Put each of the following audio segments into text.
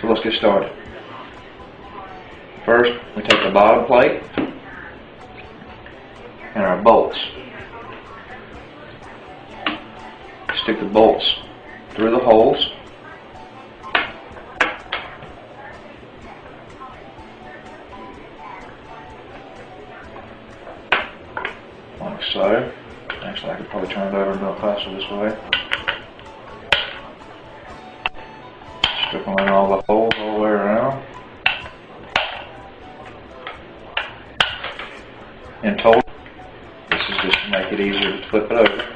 So let's get started. First, we take the bottom plate and our bolts. Stick the bolts through the holes. Like so. Actually, I could probably turn it over and do it faster this way. Stick them in all the holes all the way around. In total, this is just to make it easier to flip it over.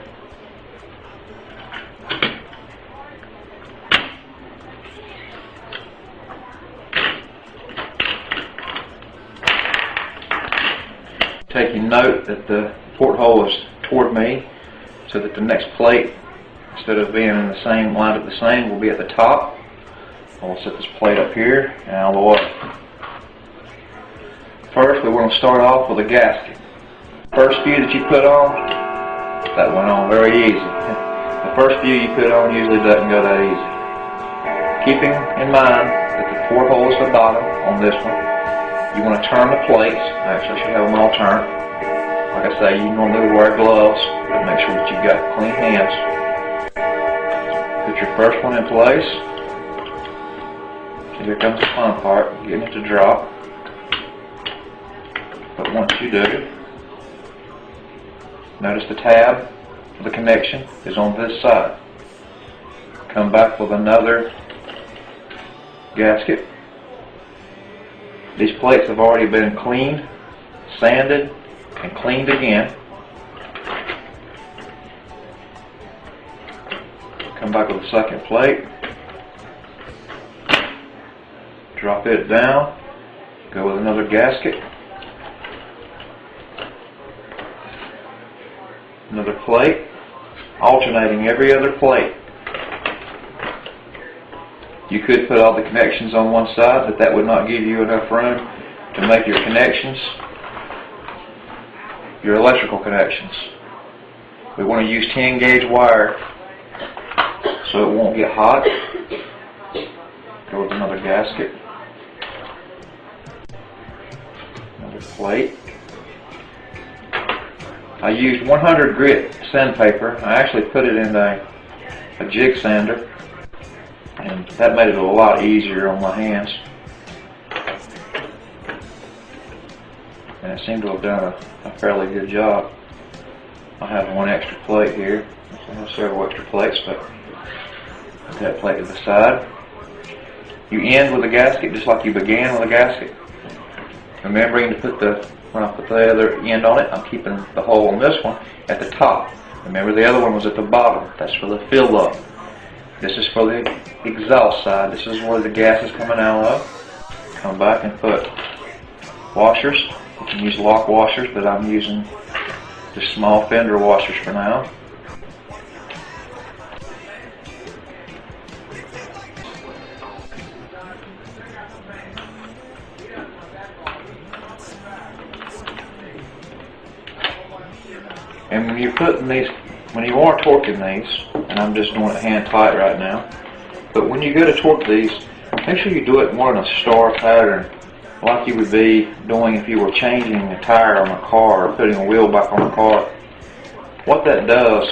Taking note that the porthole is toward me, so that the next plate, instead of being in the same line of the same, will be at the top. I'll set this plate up here and out of the way. First, we want to start off with a gasket. First few that you put on, that went on very easy. The first few you put on usually doesn't go that easy. Keeping in mind that the porthole is the bottom on this one, you want to turn the plates. Actually, I should have them all turned. Like I say, you normally wear gloves, but make sure that you've got clean hands. Put your first one in place. So here comes the fun part, getting it to drop. But once you do, notice the tab for the connection is on this side. Come back with another gasket. These plates have already been cleaned, sanded, and cleaned again. Come back with a second plate. Drop it down. Go with another gasket. Another plate. Alternating every other plate. You could put all the connections on one side, but that would not give you enough room to make your connections, your electrical connections. We want to use 10 gauge wire so it won't get hot. Go with another gasket. Another plate. I used 100 grit sandpaper. I actually put it in a jig sander, and that made it a lot easier on my hands. And it seemed to have done a fairly good job. I have one extra plate here. I have several extra plates, but put that plate to the side. You end with a gasket just like you began with a gasket. Remembering to put when I put the other end on it, I'm keeping the hole on this one at the top. Remember, the other one was at the bottom. That's for the fill up. This is for the exhaust side. This is where the gas is coming out of. Come back and put washers. You can use lock washers, but I'm using just small fender washers for now. And when you're putting these, when you are torquing these, and I'm just doing it hand tight right now, but when you go to torque these, make sure you do it more in a star pattern, like you would be doing if you were changing a tire on a car or putting a wheel back on a car. What that does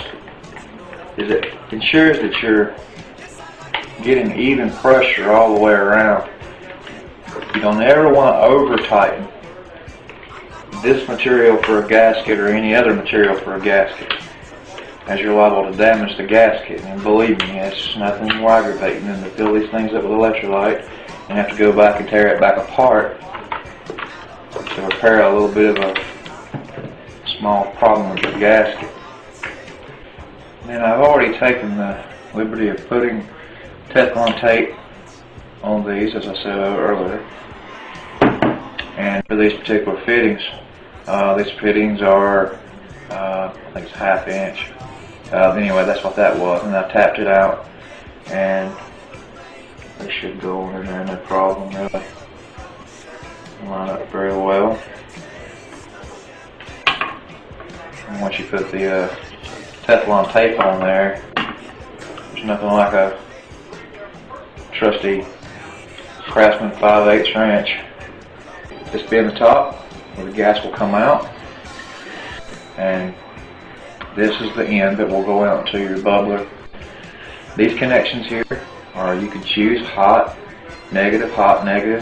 is it ensures that you're getting even pressure all the way around. You don't ever want to over tighten this material for a gasket or any other material for a gasket, as you're liable to damage the gasket. And believe me, it's nothing more aggravating than to fill these things up with electrolyte and have to go back and tear it back apart to repair a little bit of a small problem with your gasket. And I've already taken the liberty of putting Teflon tape on these, as I said earlier. And for these particular fittings are, I think it's 1/2 inch. Anyway, that's what that was, and I tapped it out, and they should go in there, no problem really. Line up very well. And once you put the Teflon tape on there, there's nothing like a trusty Craftsman 5/8 wrench. This be in the top where the gas will come out, and this is the end that will go out to your bubbler. These connections here are, you can choose hot, negative,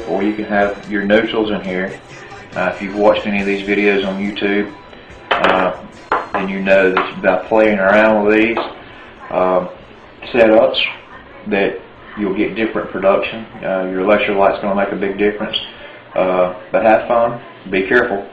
or you can have your neutrals in here. If you've watched any of these videos on YouTube, then you know that by playing around with these setups that you'll get different production. Your electrolyte's going to make a big difference. But have fun, be careful.